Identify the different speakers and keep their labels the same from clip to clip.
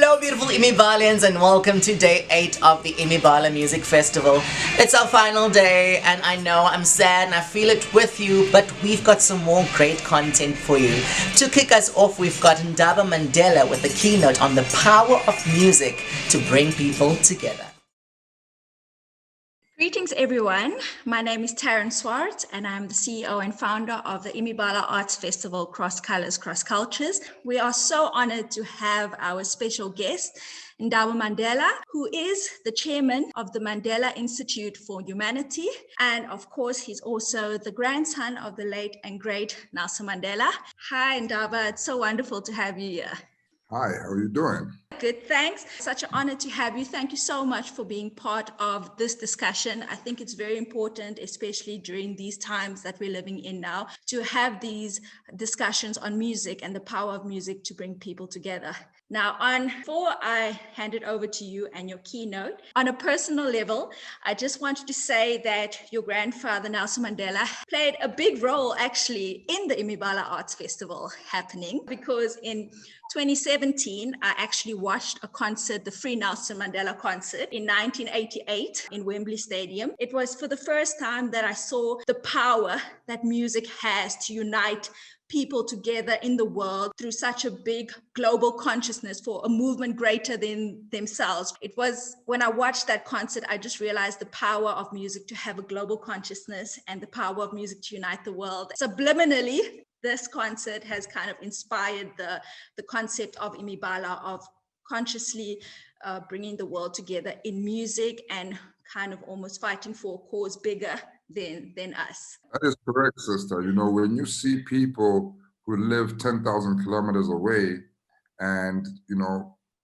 Speaker 1: Hello, beautiful Imibalians, and welcome to day 8 of the Imibala Music Festival. It's our final day, and I know I'm sad and I feel it with you, but we've got some more great content for you. To kick us off, we've got Ndaba Mandela with a keynote on the power of music to bring people together.
Speaker 2: Greetings, everyone. My name is Taryn Swart, and I'm the CEO and founder of the Imibala Arts Festival, Cross Colors, Cross Cultures. We are so honored to have our special guest, Ndaba Mandela, who is the chairman of the Mandela Institute for Humanity. And of course, he's also the grandson of the late and great Nelson Mandela. Hi, Ndaba. It's so wonderful to have you here.
Speaker 3: Hi, how are you doing?
Speaker 2: Good, thanks. Such an honor to have you. Thank you so much for being part of this discussion. I think it's very important, especially during these times that we're living in now, to have these discussions on music and the power of music to bring people together. Now, before I hand it over to you and your keynote, on a personal level, I just wanted to say that your grandfather, Nelson Mandela, played a big role actually in the Imibala Arts Festival happening, because in 2017, I actually watched a concert, the Free Nelson Mandela concert in 1988 in Wembley Stadium. It was for the first time that I saw the power that music has to unite people together in the world through such a big global consciousness for a movement greater than themselves. It was when I watched that concert, I just realized the power of music to have a global consciousness and the power of music to unite the world. Subliminally, this concert has kind of inspired the concept of Imibala, of consciously bringing the world together in music and kind of almost fighting for a cause bigger than us.
Speaker 3: That is correct, sister. You know, when you see people who live 10,000 kilometers away and,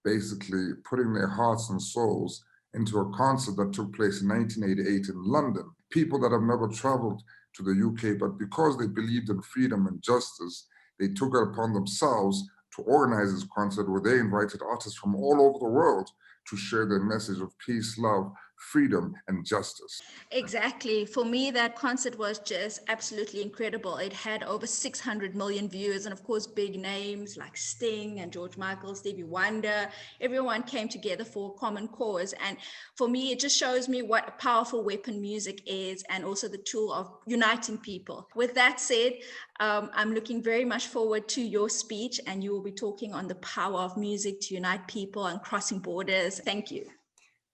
Speaker 3: basically putting their hearts and souls into a concert that took place in 1988 in London, people that have never traveled to the UK, but because they believed in freedom and justice, they took it upon themselves to organize this concert where they invited artists from all over the world to share their message of peace, love, freedom, and justice.
Speaker 2: Exactly. For me, that concert was just absolutely incredible. It had over 600 million views, and of course, big names like Sting and George Michael, Stevie Wonder. Everyone came together for a common cause. And for me, it just shows me what a powerful weapon music is, and also the tool of uniting people. With that said, I'm looking very much forward to your speech, and you will be talking on the power of music to unite people and crossing borders. Thank you.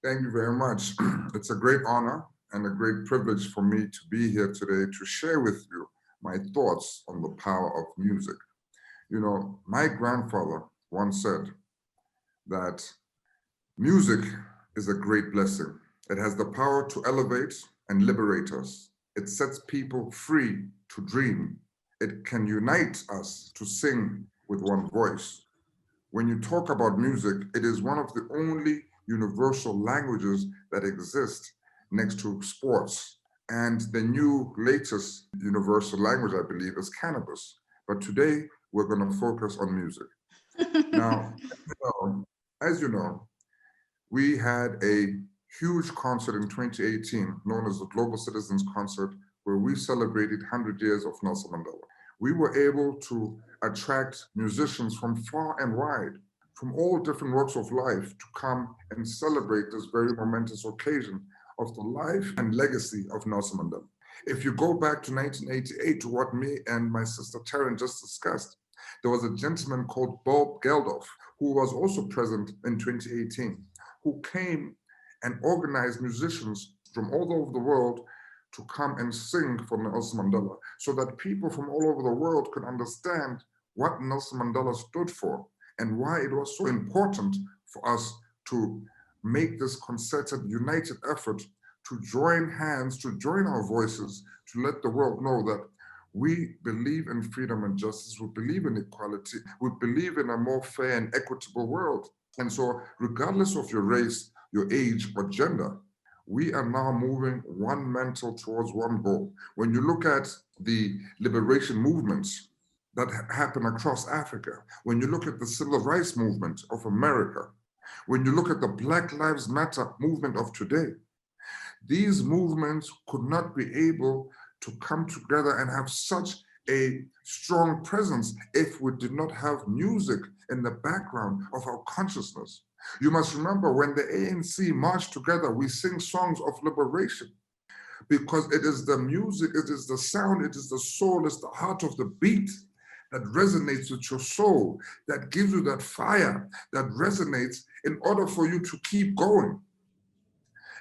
Speaker 3: Thank you very much. It's a great honor and a great privilege for me to be here today to share with you my thoughts on the power of music. You know, my grandfather once said that music is a great blessing. It has the power to elevate and liberate us. It sets people free to dream. It can unite us to sing with one voice. When you talk about music, it is one of the only universal languages that exist next to sports. And the new latest universal language, I believe, is cannabis. But today, we're going to focus on music. Now, as you know, we had a huge concert in 2018 known as the Global Citizens Concert, where we celebrated 100 years of Nelson Mandela. We were able to attract musicians from far and wide, from all different walks of life, to come and celebrate this very momentous occasion of the life and legacy of Nelson Mandela. If you go back to 1988, to what me and my sister Taryn just discussed, there was a gentleman called Bob Geldof, who was also present in 2018, who came and organized musicians from all over the world to come and sing for Nelson Mandela, so that people from all over the world could understand what Nelson Mandela stood for and why it was so important for us to make this concerted, united effort to join hands, to join our voices, to let the world know that we believe in freedom and justice, we believe in equality, we believe in a more fair and equitable world. And so regardless of your race, your age, or gender, we are now moving one mental towards one goal. When you look at the liberation movements that happen across Africa, when you look at the civil rights movement of America, when you look at the Black Lives Matter movement of today, these movements could not be able to come together and have such a strong presence if we did not have music in the background of our consciousness. You must remember when the ANC marched together, we sing songs of liberation because it is the music, it is the sound, it is the soul, it's the heart of the beat that resonates with your soul, that gives you that fire that resonates in order for you to keep going.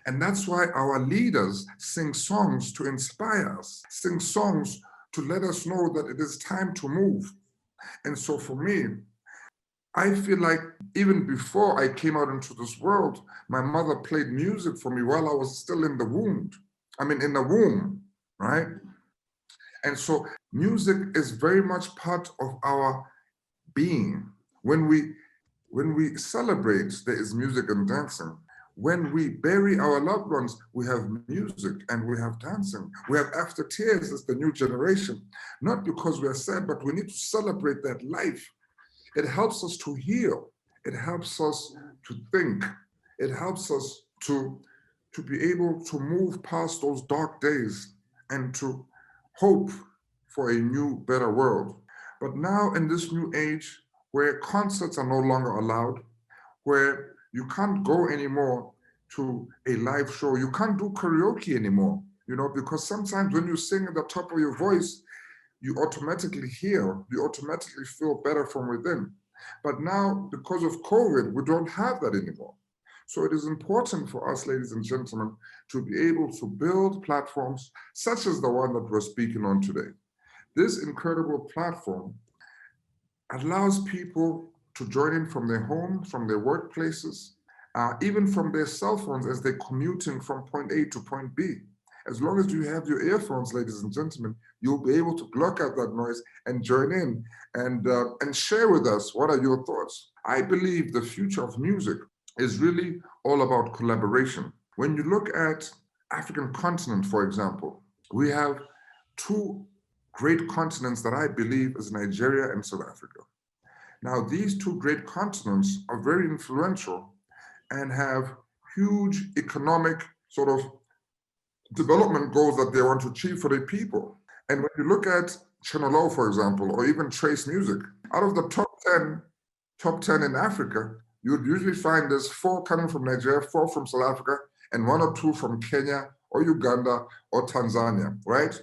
Speaker 3: And that's why our leaders sing songs to inspire us, sing songs to let us know that it is time to move. And so for me, I feel like even before I came out into this world, my mother played music for me while I was still in the womb. In the womb, right? And so music is very much part of our being. When we celebrate, there is music and dancing. When we bury our loved ones, we have music and we have dancing. We have after tears as the new generation, not because we are sad, but we need to celebrate that life. It helps us to heal. It helps us to think. It helps us to be able to move past those dark days and to hope for a new, better world. But now in this new age, where concerts are no longer allowed, where you can't go anymore to a live show, you can't do karaoke anymore, because sometimes when you sing at the top of your voice, you automatically heal, you automatically feel better from within. But now, because of COVID, we don't have that anymore. So it is important for us, ladies and gentlemen, to be able to build platforms such as the one that we're speaking on today. This incredible platform allows people to join in from their homes, from their workplaces, even from their cell phones as they're commuting from point A to point B. As long as you have your earphones, ladies and gentlemen, you'll be able to block out that noise and join in and share with us what are your thoughts. I believe the future of music is really all about collaboration. When you look at African continent, for example, we have two great continents that I believe is Nigeria and South Africa. Now, these two great continents are very influential and have huge economic sort of development goals that they want to achieve for their people. And when you look at Channel O, for example, or even Trace Music, out of the top 10 in Africa, you would usually find there's 4 coming from Nigeria, 4 from South Africa, and 1 or 2 from Kenya or Uganda or Tanzania, right?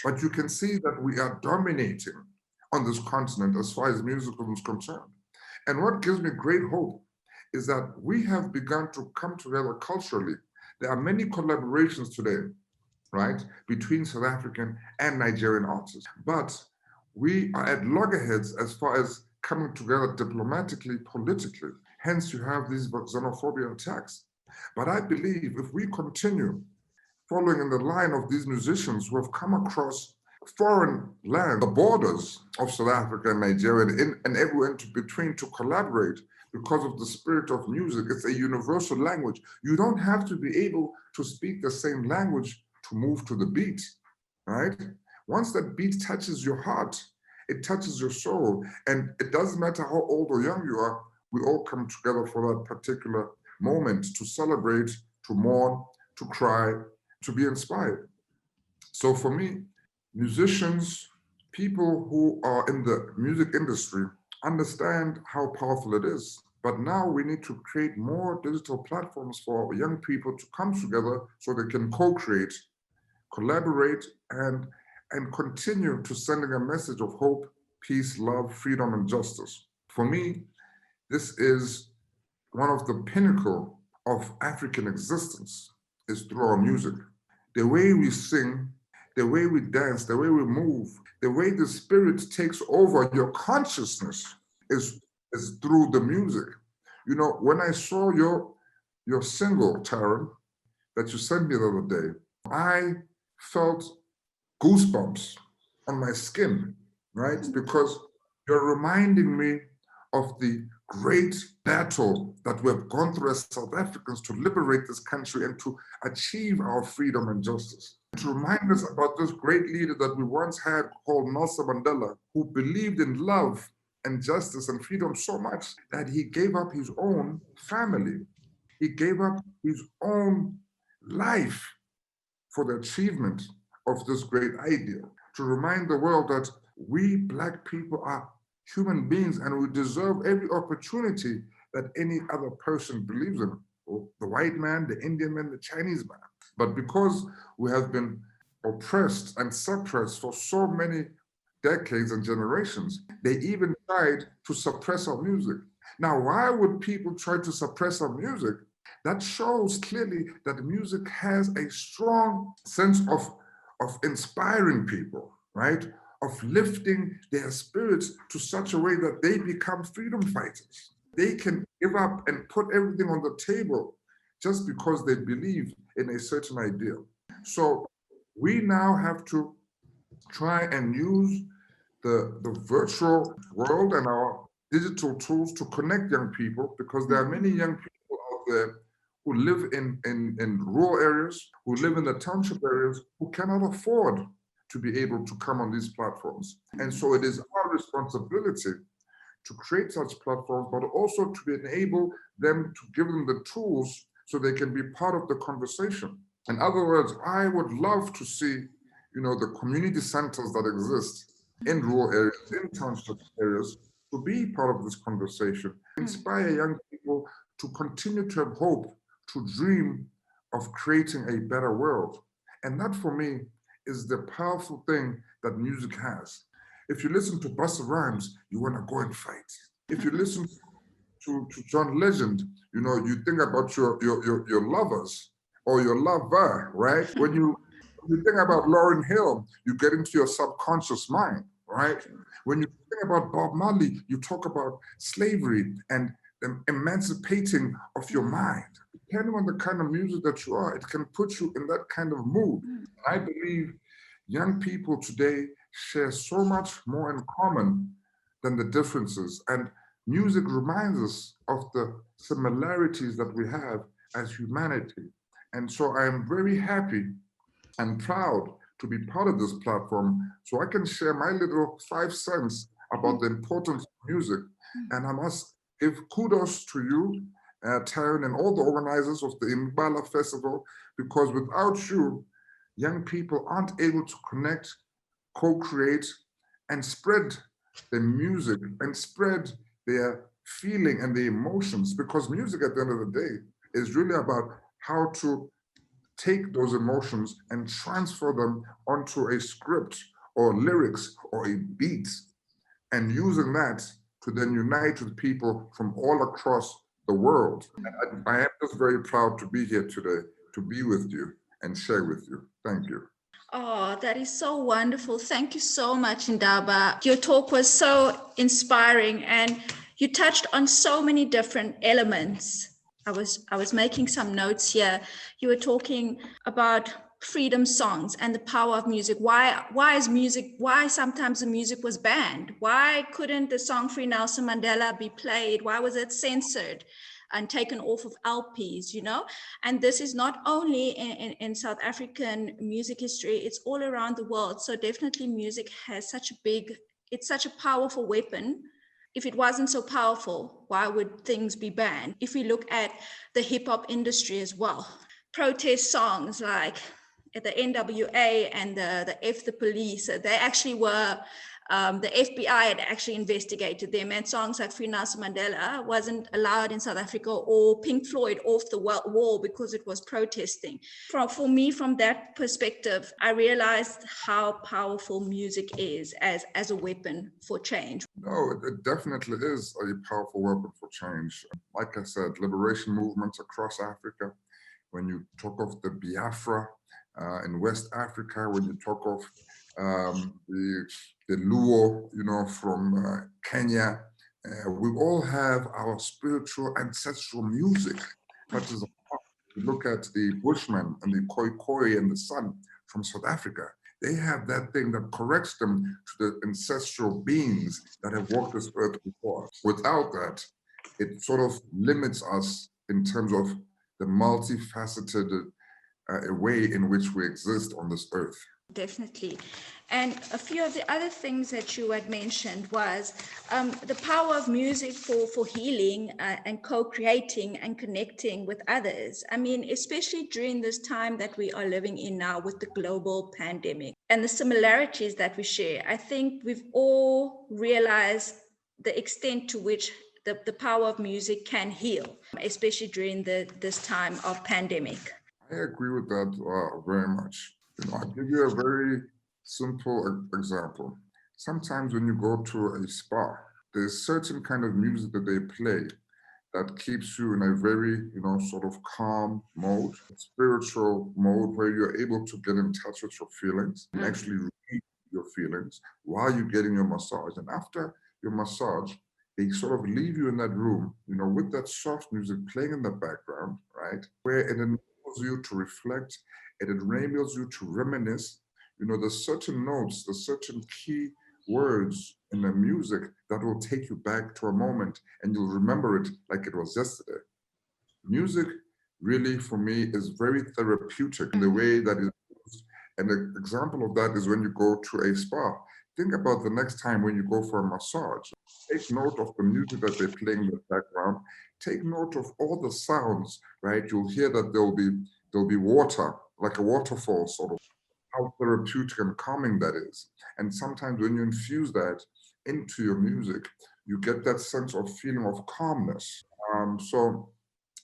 Speaker 3: But you can see that we are dominating on this continent as far as music is concerned. And what gives me great hope is that we have begun to come together culturally. There are many collaborations today, right, between South African and Nigerian artists. But we are at loggerheads as far as coming together diplomatically, politically. Hence, you have these xenophobia attacks. But I believe if we continue following in the line of these musicians who have come across foreign land, the borders of South Africa and Nigeria and everywhere in between to collaborate because of the spirit of music. It's a universal language. You don't have to be able to speak the same language to move to the beat, right? Once that beat touches your heart, it touches your soul. And it doesn't matter how old or young you are, we all come together for that particular moment to celebrate, to mourn, to cry, to be inspired. So for me, musicians, people who are in the music industry understand how powerful it is. But now we need to create more digital platforms for young people to come together so they can co-create, collaborate, and continue to sending a message of hope, peace, love, freedom, and justice. For me, this is one of the pinnacle of African existence is through our music. The way we sing, the way we dance, the way we move, the way the spirit takes over your consciousness is through the music. When I saw your single, Taryn, that you sent me the other day, I felt goosebumps on my skin, right? Because you're reminding me of the great battle that we have gone through as South Africans to liberate this country and to achieve our freedom and justice. To remind us about this great leader that we once had called Nelson Mandela, who believed in love and justice and freedom so much that he gave up his own family. He gave up his own life for the achievement of this great idea. To remind the world that we Black people are human beings and we deserve every opportunity that any other person believes in. The white man, the Indian man, the Chinese man. But because we have been oppressed and suppressed for so many decades and generations, they even tried to suppress our music. Now, why would people try to suppress our music? That shows clearly that music has a strong sense of inspiring people, right? Of lifting their spirits to such a way that they become freedom fighters. They can give up and put everything on the table just because they believe in a certain idea. So we now have to try and use the virtual world and our digital tools to connect young people, because there are many young people out there who live in rural areas, who live in the township areas, who cannot afford to be able to come on these platforms. And so it is our responsibility to create such platforms, but also to enable them, to give them the tools so they can be part of the conversation. In other words, I would love to see, the community centers that exist in rural areas, in township areas, to be part of this conversation, inspire young people to continue to have hope, to dream of creating a better world. And that, for me, is the powerful thing that music has. If you listen to Busta Rhymes, you want to go and fight. If you listen to John Legend, you think about your lovers or your lover, right? When you think about Lauryn Hill, you get into your subconscious mind, right? When you think about Bob Marley, you talk about slavery and emancipating of your mind. Depending on the kind of music that you are, it can put you in that kind of mood. I believe young people today share so much more in common than the differences. And music reminds us of the similarities that we have as humanity. And so I am very happy and proud to be part of this platform so I can share my little 5 cents about the importance of music. And I must give kudos to you, Taryn, and all the organizers of the Imibala Festival, because without you, young people aren't able to connect, co-create, and spread their music and spread their feeling and their emotions, because music at the end of the day is really about how to take those emotions and transfer them onto a script or lyrics or a beat, and using that to then unite with people from all across the world. And I am just very proud to be here today, to be with you and share with you. Thank you.
Speaker 2: Oh, that is so wonderful. Thank you so much, Ndaba. Your talk was so inspiring and you touched on so many different elements. I was making some notes here. You were talking about freedom songs and the power of music. Why sometimes the music was banned? Why couldn't the song Free Nelson Mandela be played? Why was it censored and taken off of LPs, And this is not only in South African music history, it's all around the world. So definitely music has it's such a powerful weapon. If it wasn't so powerful, why would things be banned? If we look at the hip hop industry as well, protest songs like the NWA and the F the Police, they actually were, the FBI had actually investigated them, and songs like Free Nelson Mandela wasn't allowed in South Africa, or Pink Floyd Off the Wall because it was protesting. For me, from that perspective, I realized how powerful music is as a weapon for change.
Speaker 3: No, it definitely is a powerful weapon for change. Like I said, liberation movements across Africa. When you talk of the Biafra in West Africa, when you talk of the Luo, from Kenya, we all have our spiritual ancestral music. Such as you look at the Bushmen and the Khoi Khoi and the Sun from South Africa, they have that thing that corrects them to the ancestral beings that have walked this earth before us. Without that, it sort of limits us in terms of the multifaceted way in which we exist on this earth.
Speaker 2: Definitely. And a few of the other things that you had mentioned was the power of music for healing and co-creating and connecting with others. I mean, especially during this time that we are living in now with the global pandemic and the similarities that we share. I think we've all realized the extent to which the power of music can heal, especially during this time of pandemic.
Speaker 3: I agree with that very much. I'll give you a very simple example. Sometimes when you go to a spa, there's certain kind of music that they play that keeps you in a very, sort of calm mode, spiritual mode, where you're able to get in touch with your feelings and actually read your feelings while you're getting your massage. And after your massage, they sort of leave you in that room, with that soft music playing in the background, right? Where it enables you to reflect, it enables you to reminisce. There's certain notes, there's certain key words in the music that will take you back to a moment and you'll remember it like it was yesterday. Music really, for me, is very therapeutic in the way that is used. And an example of that is when you go to a spa. Think about the next time when you go for a massage. Take note of the music that they're playing in the background. Take note of all the sounds, right? You'll hear that there'll be water, like a waterfall sort of, how therapeutic and calming that is. And sometimes when you infuse that into your music, you get that sense of feeling of calmness. So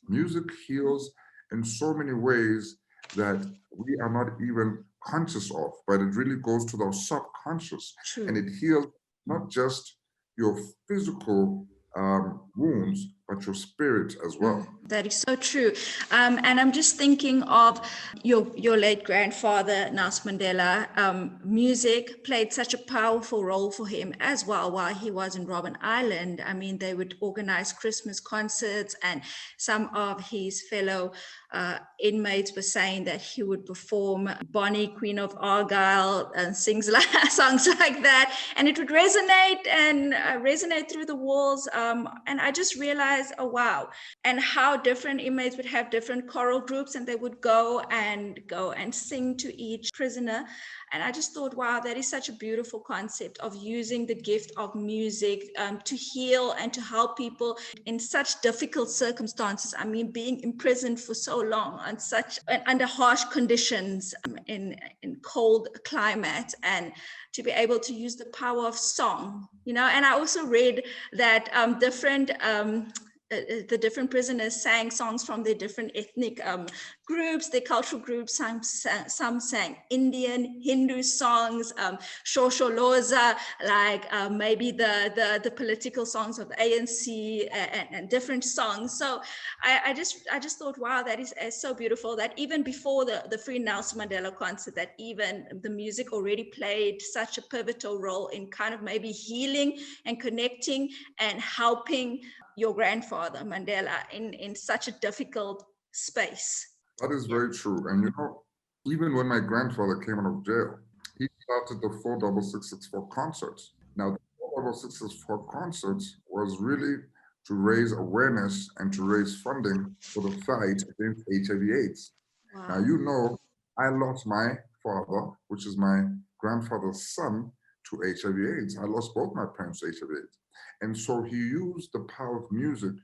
Speaker 3: music heals in so many ways that we are not even conscious of, but it really goes to the subconscious.
Speaker 2: True.
Speaker 3: And it heals not just your physical wounds, but your spirit as well.
Speaker 2: That is so true. And I'm just thinking of your late grandfather, Nelson Mandela. Music played such a powerful role for him as well while he was in Robben Island. I mean, they would organize Christmas concerts, and some of his fellow inmates were saying that he would perform Bonnie, Queen of Argyle, and songs like that, and it would resonate through the walls. And I just realized, oh wow, and how different inmates would have different choral groups, and they would go and sing to each prisoner. And I just thought, wow, that is such a beautiful concept of using the gift of music to heal and to help people in such difficult circumstances. I mean, being imprisoned for so long on under harsh conditions in cold climate, and to be able to use the power of song, And I also read that the different prisoners sang songs from their different ethnic groups, their cultural groups. Some sang Indian, Hindu songs, Shosholoza, like maybe the political songs of the ANC and different songs. So I just thought, wow, that is so beautiful that even before the Free Nelson Mandela concert, that even the music already played such a pivotal role in kind of maybe healing and connecting and helping your grandfather Mandela in such a difficult space.
Speaker 3: That is very true. And even when my grandfather came out of jail, he started the 46664 concerts. Now, the 46664 concerts was really to raise awareness and to raise funding for the fight against HIV/AIDS.
Speaker 2: Wow.
Speaker 3: Now, I lost my father, which is my grandfather's son, to HIV/AIDS. I lost both my parents to HIV/AIDS. And so he used the power of music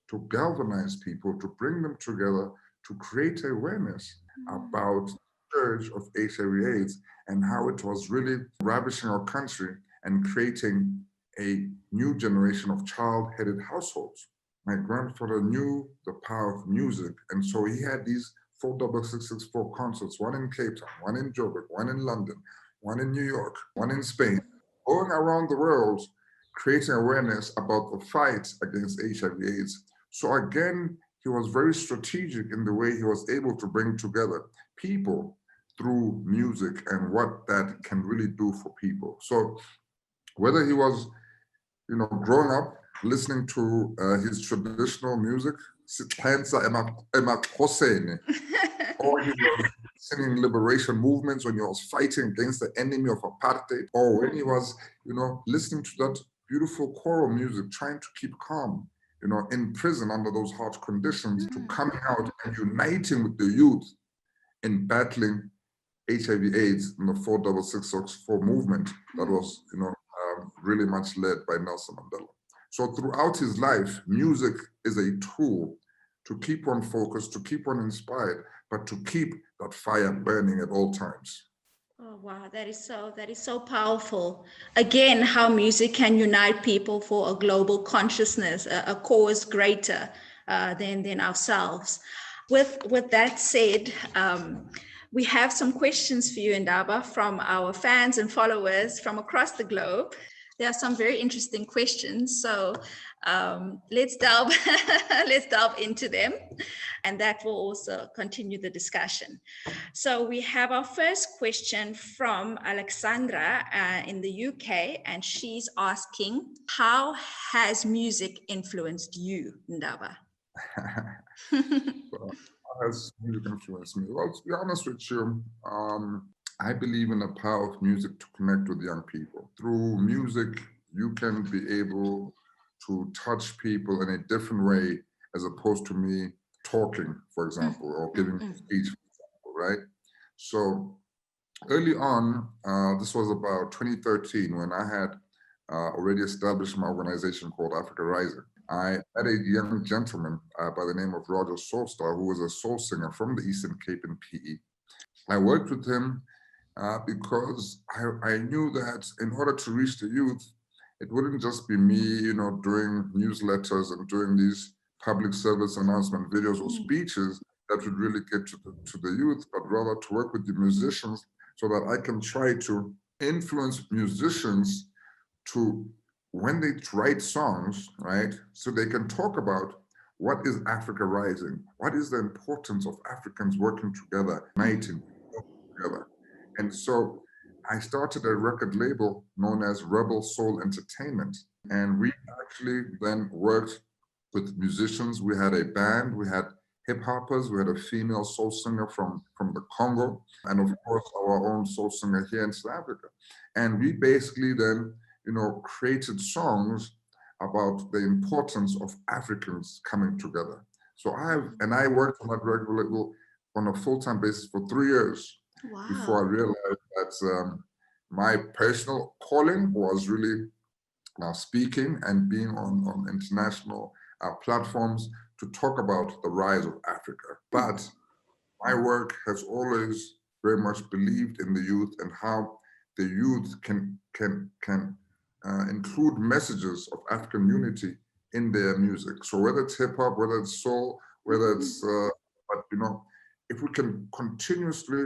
Speaker 3: to galvanize people, to bring them together, to create awareness about the scourge of HIV/AIDS and how it was really ravishing our country and creating a new generation of child-headed households. My grandfather knew the power of music, and so he had these 46664 concerts, one in Cape Town, one in Joburg, one in London, one in New York, one in Spain, going around the world, creating awareness about the fight against HIV/AIDS. So again, he was very strategic in the way he was able to bring together people through music and what that can really do for people. So whether he was, growing up listening to his traditional music, or he was singing liberation movements when he was fighting against the enemy of apartheid, or when he was, listening to that beautiful choral music, trying to keep calm, in prison under those harsh conditions, to coming out and uniting with the youth in battling HIV/AIDS in the 46664 movement that was, really much led by Nelson Mandela. So throughout his life, music is a tool to keep one focused, to keep one inspired, but to keep that fire burning at all times.
Speaker 2: Oh wow, that is so powerful. Again, how music can unite people for a global consciousness, a cause greater than ourselves. With that said, we have some questions for you, Ndaba, from our fans and followers from across the globe. There are some very interesting questions, so let's delve let's delve into them, and that will also continue the discussion. So we have our first question from Alexandra in the UK, and she's asking, how has music influenced you, Ndaba?
Speaker 3: So how has music influenced me? Well, to be honest with you, I believe in the power of music to connect with young people. Through music, you can be able to touch people in a different way as opposed to me talking, for example, or giving a speech, for example, right? So early on, this was about 2013 when I had already established my organization called Africa Rising. I met a young gentleman by the name of Roger Soulstar, who was a soul singer from the Eastern Cape in PE. I worked with him because I knew that in order to reach the youth, it wouldn't just be me, doing newsletters and doing these public service announcement videos or speeches that would really get to the youth, but rather to work with the musicians so that I can try to influence musicians to, when they write songs, right, so they can talk about what is Africa Rising, what is the importance of Africans working together, uniting together. And so I started a record label known as Rebel Soul Entertainment. And we actually then worked with musicians. We had a band, we had hip hoppers, we had a female soul singer from the Congo, and of course our own soul singer here in South Africa. And we basically then, created songs about the importance of Africans coming together. So I worked on that record label on a full-time basis for 3 years. Wow. Before I realized that my personal calling was really speaking and being on international platforms to talk about the rise of Africa. But my work has always very much believed in the youth and how the youth can include messages of African unity in their music. So whether it's hip hop, whether it's soul, whether it's, if we can continuously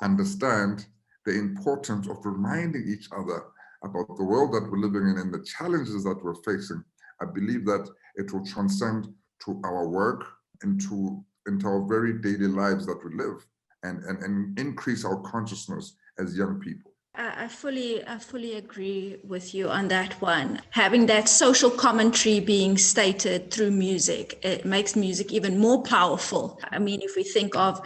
Speaker 3: understand the importance of reminding each other about the world that we're living in and the challenges that we're facing, I believe that it will transcend to our work, into our very daily lives that we live, and increase our consciousness as young people.
Speaker 2: I fully agree with you on that one. Having that social commentary being stated through music, it makes music even more powerful. I mean, if we think of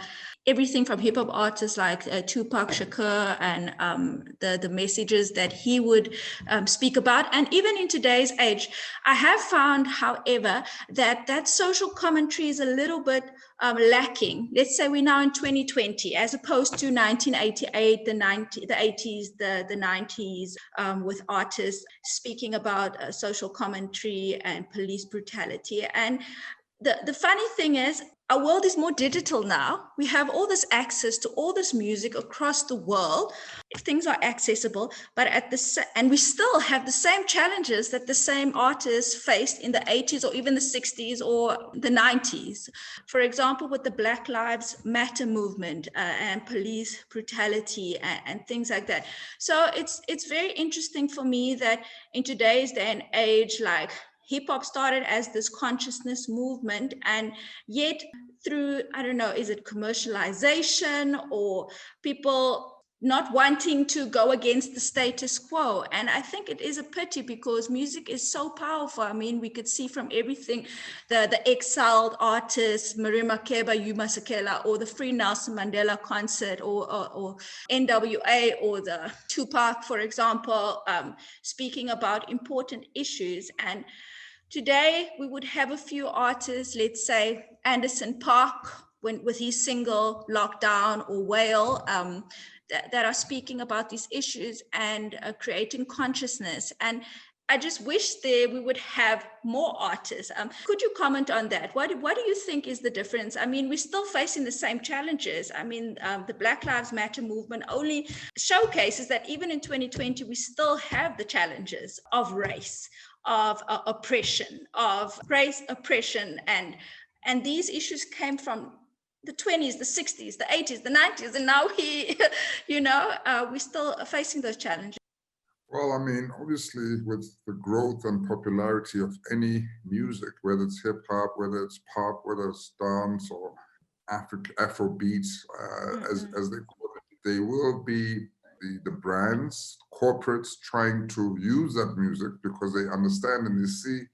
Speaker 2: everything from hip hop artists like Tupac Shakur and the messages that he would speak about. And even in today's age, I have found, however, that social commentary is a little bit lacking. Let's say we're now in 2020, as opposed to 1988, the 80s, the 90s, with artists speaking about social commentary and police brutality. And the funny thing is, our world is more digital now. We have all this access to all this music across the world. Things are accessible, but and we still have the same challenges that the same artists faced in the 80s or even the 60s or the 90s. For example, with the Black Lives Matter movement and police brutality and things like that. So it's very interesting for me that in today's day and age, like, hip hop started as this consciousness movement, and yet through, I don't know, is it commercialization or people not wanting to go against the status quo? And I think it is a pity because music is so powerful. I mean, we could see from everything, the exiled artists, Maria Makeba, Yuma Sakela, or the Free Nelson Mandela concert, or NWA, or the Tupac, for example, speaking about important issues. And today, we would have a few artists, let's say Anderson .Paak with his single Lockdown or Whale, that are speaking about these issues and creating consciousness. And I just wish we would have more artists. Could you comment on that? What do you think is the difference? I mean, we're still facing the same challenges. I mean, the Black Lives Matter movement only showcases that even in 2020, we still have the challenges of race, of oppression, of race oppression. And these issues came from the 20s, the 60s, the 80s, the 90s, and now we're still facing those challenges.
Speaker 3: Well, I mean, obviously, with the growth and popularity of any music, whether it's hip hop, whether it's pop, whether it's dance or Afro beats, as they call it, they will be the brands, corporates trying to use that music because they understand and they see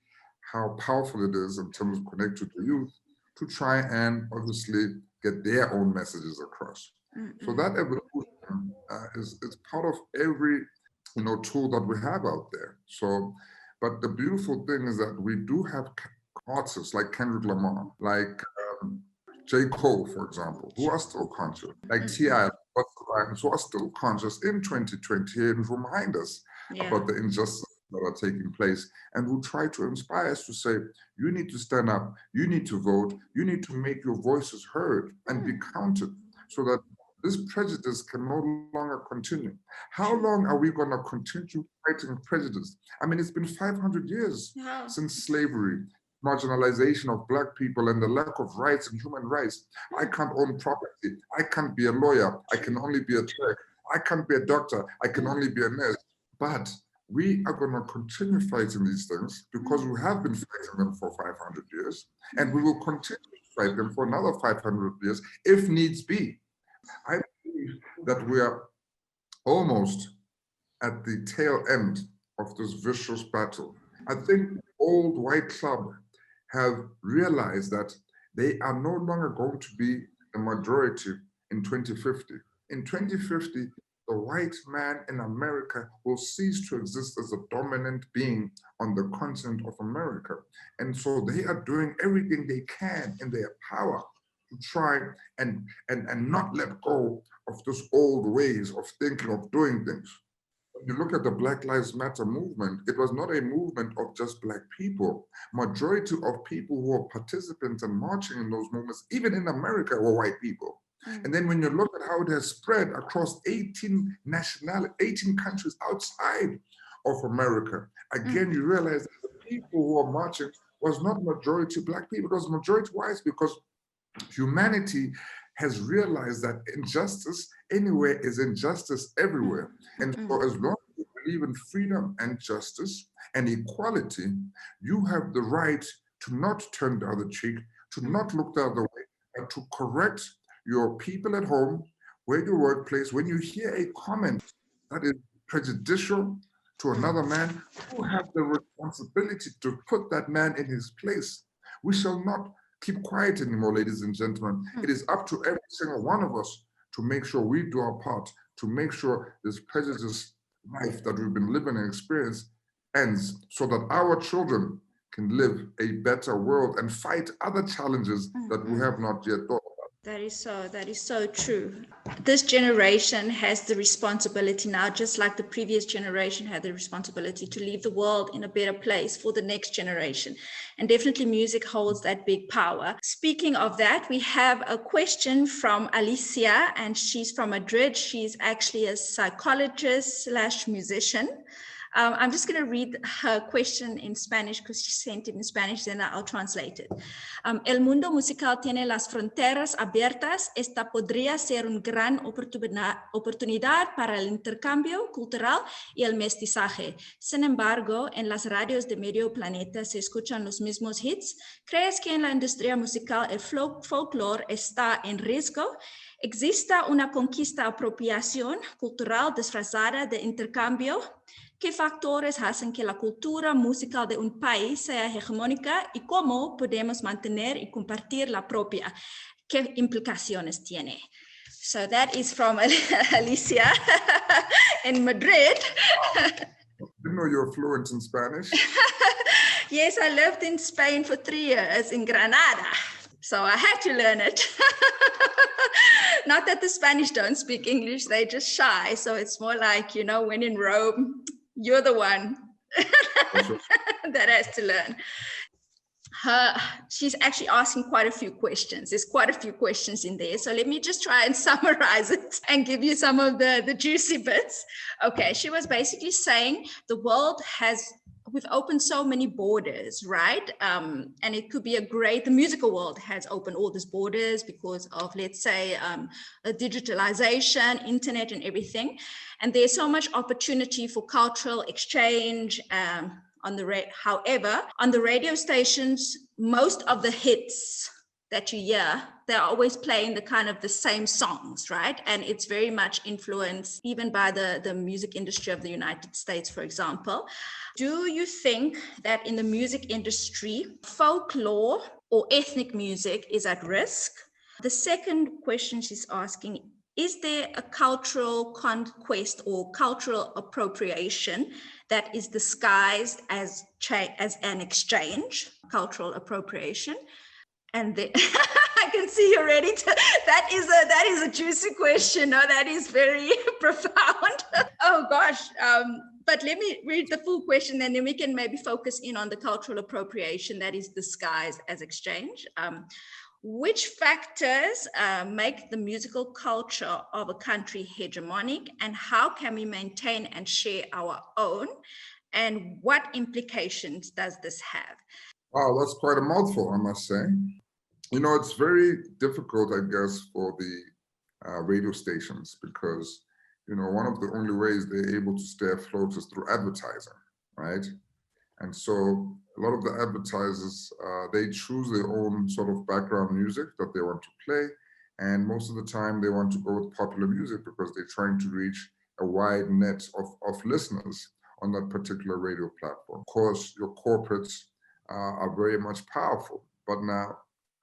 Speaker 3: how powerful it is in terms of connecting to youth to try and obviously get their own messages across. So that evolution is part of every tool that we have out there. So, but the beautiful thing is that we do have artists like Kendrick Lamar, like J. Cole, for example, who are still conscious, like T.I., who are still conscious in 2020 and remind us about the injustices that are taking place, and who try to inspire us to say, you need to stand up, you need to vote, you need to make your voices heard and be counted, so that this prejudice can no longer continue. How long are we going to continue fighting prejudice? I mean, it's been 500 years since slavery, marginalization of Black people, and the lack of rights and human rights. I can't own property. I can't be a lawyer. I can only be a clerk. I can't be a doctor. I can only be a nurse. But we are going to continue fighting these things because we have been fighting them for 500 years, and we will continue to fight them for another 500 years if needs be. I believe that we are almost at the tail end of this vicious battle. I think the old white club have realized that they are no longer going to be the majority in 2050. In 2050, the white man in America will cease to exist as a dominant being on the continent of America. And so they are doing everything they can in their power to try and not let go of those old ways of thinking, of doing things. When you look at the Black Lives Matter movement, it was not a movement of just Black people. Majority of people who were participants and marching in those movements, even in America, were white people. And then when you look at how it has spread across 18 countries outside of America, again, you realize that the people who are marching was not majority Black people, it was majority whites, because humanity has realized that injustice anywhere is injustice everywhere. And so as long as you believe in freedom and justice and equality, you have the right to not turn the other cheek, to not look the other way, and to correct your people at home, where your workplace, when you hear a comment that is prejudicial to another man, you have the responsibility to put that man in his place. We shall not keep quiet anymore, ladies and gentlemen. It is up to every single one of us to make sure we do our part, to make sure this prejudice life that we've been living and experience ends, so that our children can live a better world and fight other challenges that we have not yet thought about.
Speaker 2: That is so true. This generation has the responsibility now, just like the previous generation had the responsibility, to leave the world in a better place for the next generation. And definitely music holds that big power. Speaking of that, we have a question from Alicia, and she's from Madrid. She's actually a psychologist/musician. I'm just going to read her question in Spanish because she sent it in Spanish, then I'll translate it. El mundo musical tiene las fronteras abiertas. Esta podría ser una gran oportunidad para el intercambio cultural y el mestizaje. Sin embargo, en las radios de medio planeta se escuchan los mismos hits. ¿Crees que en la industria musical el folclore está en riesgo? ¿Existe una conquista apropiación cultural disfrazada de intercambio? ¿Qué factores hacen que la cultura musical de un país sea hegemónica y cómo podemos mantener y compartir la propia? ¿Qué implicaciones tiene? So that is from Alicia in Madrid.
Speaker 3: I didn't know you're fluent in Spanish.
Speaker 2: Yes, I lived in Spain for 3 years in Granada. So I had to learn it. Not that the Spanish don't speak English, they're just shy. So it's more like, when in Rome, you're the one that has to learn. She's actually asking quite a few questions. There's quite a few questions in there. So let me just try and summarize it and give you some of the juicy bits. Okay, she was basically saying we've opened so many borders, right? And it could be the musical world has opened all these borders because of, let's say, digitalization, internet and everything. And there's so much opportunity for cultural exchange, however, on the radio stations, most of the hits that you hear, they're always playing the same songs, right? And it's very much influenced even by the music industry of the United States, for example. Do you think that in the music industry, folklore or ethnic music is at risk? The second question she's asking, is there a cultural conquest or cultural appropriation that is disguised as an exchange, cultural appropriation? And I can see you're ready to, that is a juicy question. No, that is very profound. Oh gosh. But let me read the full question and then we can maybe focus in on the cultural appropriation that is disguised as exchange. Which factors make the musical culture of a country hegemonic, and how can we maintain and share our own? And what implications does this have?
Speaker 3: Wow, that's quite a mouthful, I must say. It's very difficult, I guess, for the radio stations because, one of the only ways they're able to stay afloat is through advertising, right? And so a lot of the advertisers, they choose their own sort of background music that they want to play. And most of the time they want to go with popular music because they're trying to reach a wide net of listeners on that particular radio platform. Of course, your corporates are very much powerful. But now,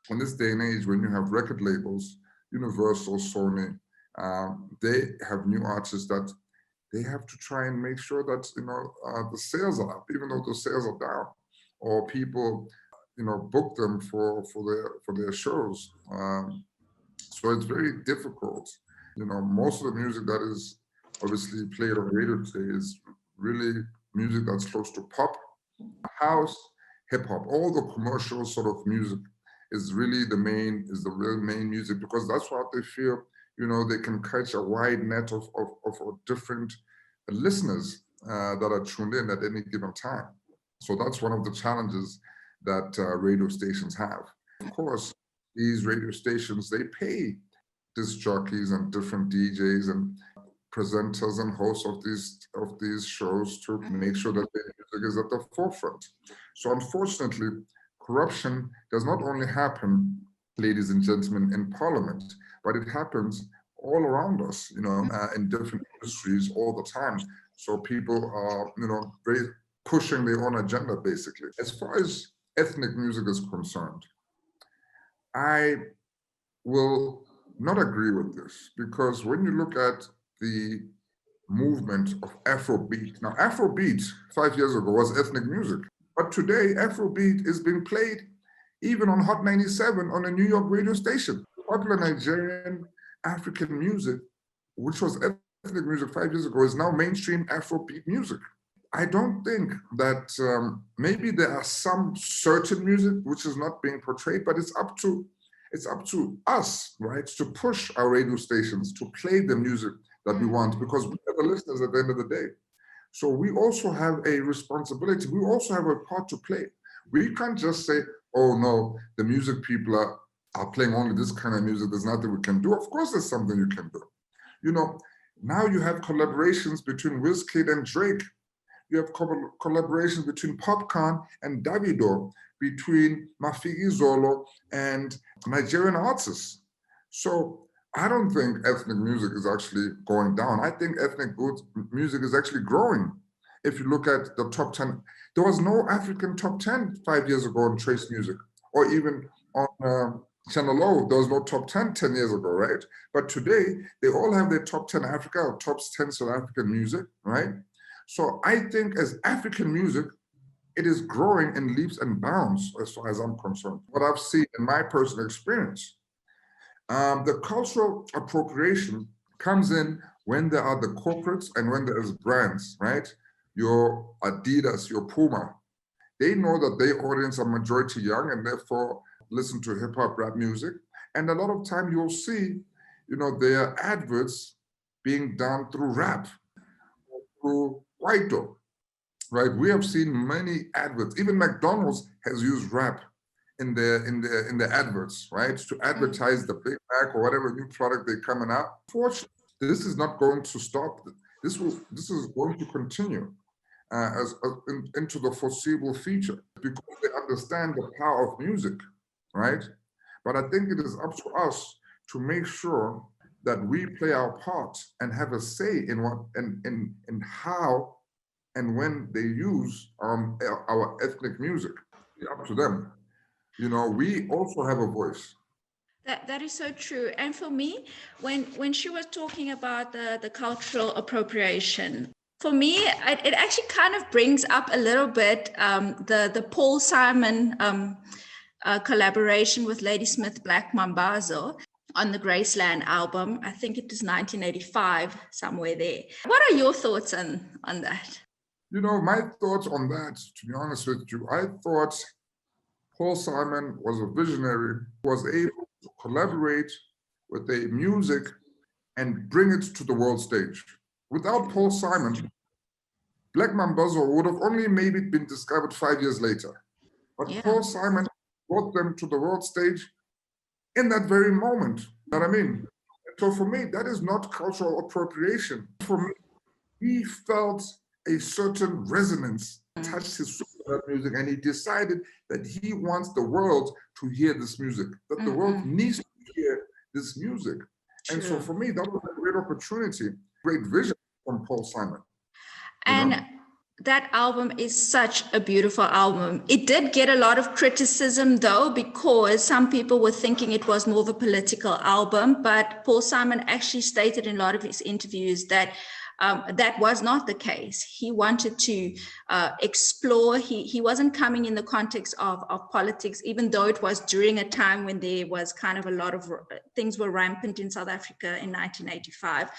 Speaker 3: in this day and age, when you have record labels, Universal, Sony, they have new artists that they have to try and make sure that the sales are up, even though the sales are down, or people book them for their shows. So it's very difficult. Most of the music that is obviously played on radio today is really music that's close to pop, house, hip hop. All the commercial sort of music is really the real main music because that's what they feel. They can catch a wide net of different listeners that are tuned in at any given time. So that's one of the challenges that radio stations have. Of course, these radio stations, they pay disc jockeys and different DJs and presenters and hosts of these shows to make sure that their music is at the forefront. So unfortunately, corruption does not only happen, ladies and gentlemen, in Parliament, but it happens all around us, in different industries all the time. So people are, very pushing their own agenda, basically. As far as ethnic music is concerned, I will not agree with this because when you look at the movement of Afrobeat, now Afrobeat 5 years ago was ethnic music, but today Afrobeat is being played even on Hot 97 on a New York radio station. Popular Nigerian African music, which was ethnic music 5 years ago, is now mainstream Afrobeat music. I don't think that maybe there are some certain music which is not being portrayed, but it's up to us, right, to push our radio stations to play the music that we want because we are the listeners at the end of the day. So we also have a responsibility. We also have a part to play. We can't just say, oh no, the music people are playing only this kind of music. There's nothing we can do. Of course, there's something you can do. Now you have collaborations between Wizkid and Drake. You have collaborations between Popcorn and Davido, between Mafigi Zolo and Nigerian artists. So I don't think ethnic music is actually going down. I think ethnic music is actually growing. If you look at the top 10, there was no African top 10 5 years ago on Trace Music, or even on Channel O, there was no top 10 years ago, right? But today, they all have their top 10 Africa or top 10 South African music, right? So I think as African music, it is growing in leaps and bounds as far as I'm concerned. What I've seen in my personal experience, the cultural appropriation comes in when there are the corporates and when there is brands, right? Your Adidas, your Puma, they know that their audience are majority young and therefore listen to hip hop rap music. And a lot of time you'll see, their adverts being done through rap, through Kwaito, right? We have seen many adverts. Even McDonald's has used rap in the adverts, right? To advertise the Big Mac or whatever new product they're coming out. Fortunately, this is not going to stop. This is going to continue into the foreseeable future because they understand the power of music, right? But I think it is up to us to make sure that we play our part and have a say in what and how and when they use our ethnic music. It's up to them. We also have a voice.
Speaker 2: That is so true. And for me, when she was talking about the cultural appropriation, for me, it actually kind of brings up a little bit the Paul Simon collaboration with Ladysmith Black Mambazo on the Graceland album. I think it was 1985, somewhere there. What are your thoughts on that?
Speaker 3: My thoughts on that, to be honest with you, I thought Paul Simon was a visionary, was able to collaborate with the music and bring it to the world stage. Without Paul Simon, Black Mambazo would have only maybe been discovered 5 years later. But Paul Simon brought them to the world stage in that very moment. You know what I mean? So for me, that is not cultural appropriation. For me, he felt a certain resonance, touched his soul with that music, and he decided that he wants the world to hear this music, that the world needs to hear this music. True. And so for me, that was a great opportunity, great vision from Paul Simon.
Speaker 2: And that album is such a beautiful album. It did get a lot of criticism though, because some people were thinking it was more of a political album, but Paul Simon actually stated in a lot of his interviews that that was not the case. He wanted to explore. He wasn't coming in the context of politics, even though it was during a time when there was kind of a lot of things were rampant in South Africa in 1985.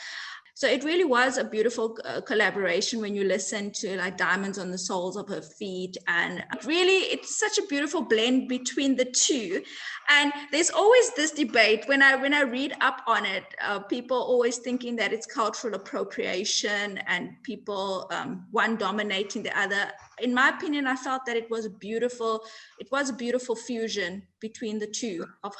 Speaker 2: So it really was a beautiful collaboration when you listen to like Diamonds on the Soles of Her Feet. And really, it's such a beautiful blend between the two. And there's always this debate when I read up on it, people always thinking that it's cultural appropriation and people, one dominating the other. In my opinion, I felt that it was a beautiful fusion between the two of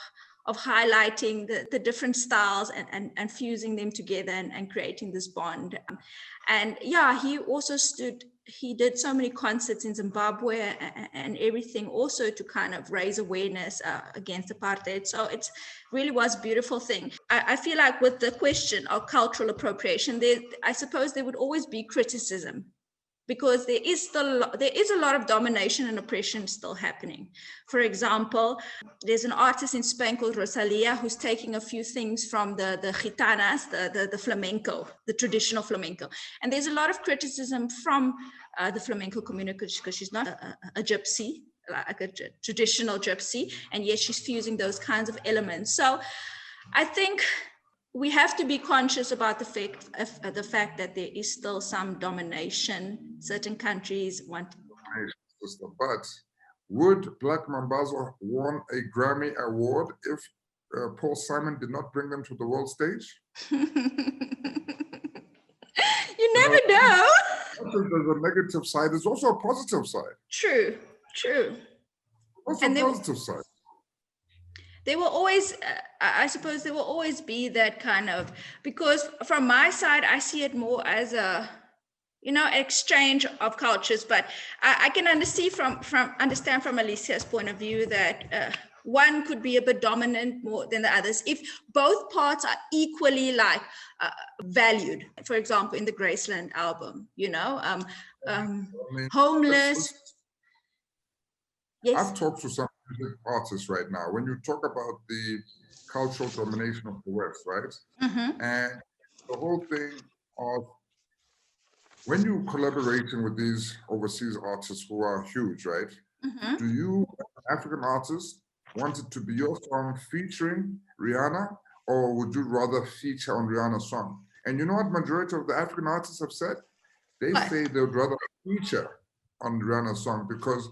Speaker 2: highlighting the different styles and fusing them together and creating this bond. And yeah, he did so many concerts in Zimbabwe and everything also to kind of raise awareness against apartheid. So it really was a beautiful thing. I feel like with the question of cultural appropriation, I suppose there would always be criticism, because there is a lot of domination and oppression still happening. For example, there's an artist in Spain called Rosalia who's taking a few things from the gitanas, the flamenco, the traditional flamenco. And there's a lot of criticism from the flamenco community because she's not a gypsy, like a traditional gypsy, and yet she's fusing those kinds of elements. So I think we have to be conscious about the fact that there is still some domination. Certain countries want.
Speaker 3: But would Black Mambazo won a Grammy Award if Paul Simon did not bring them to the world stage?
Speaker 2: You never know.
Speaker 3: There's a negative side. There's also a positive side.
Speaker 2: True.
Speaker 3: Also a positive side.
Speaker 2: There will always, I suppose there will always be that kind of, because from my side, I see it more as a, exchange of cultures. But I can understand from Alicia's point of view that one could be a bit dominant more than the others if both parts are equally valued. For example, in the Graceland album, homeless.
Speaker 3: Yes. I've talked to some artists right now. When you talk about the cultural domination of the West, right? And the whole thing of when you're collaborating with these overseas artists who are huge, right?
Speaker 2: Mhm.
Speaker 3: Do you, an African artist, want it to be your song featuring Rihanna, or would you rather feature on Rihanna's song? And you know what majority of the African artists have said? They
Speaker 2: What?
Speaker 3: say they would rather feature on Rihanna's song because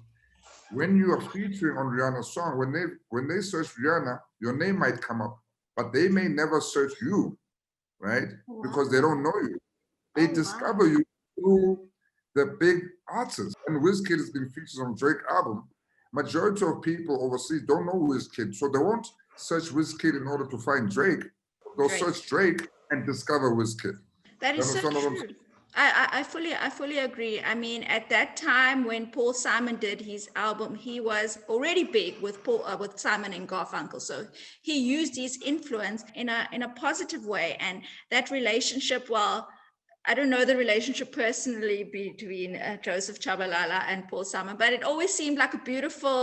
Speaker 3: when you are featuring on Rihanna's song, when they search Rihanna, your name might come up, but they may never search you, right? Because they don't
Speaker 2: Wow.
Speaker 3: know you. They
Speaker 2: Oh, wow.
Speaker 3: discover you through the big artists. And Wizkid has been featured on Drake album. Majority of people overseas don't know Wizkid, so they won't search Wizkid in order to find Drake. They'll
Speaker 2: Drake.
Speaker 3: search Drake and discover Wizkid.
Speaker 2: That
Speaker 3: You
Speaker 2: is so
Speaker 3: understand what I'm
Speaker 2: true. I fully agree. I mean, at that time when Paul Simon did his album, he was already big with Simon and Garfunkel. So he used his influence in a positive way, and that relationship. Well, I don't know the relationship personally between Joseph Chabalala and Paul Simon, but it always seemed like a beautiful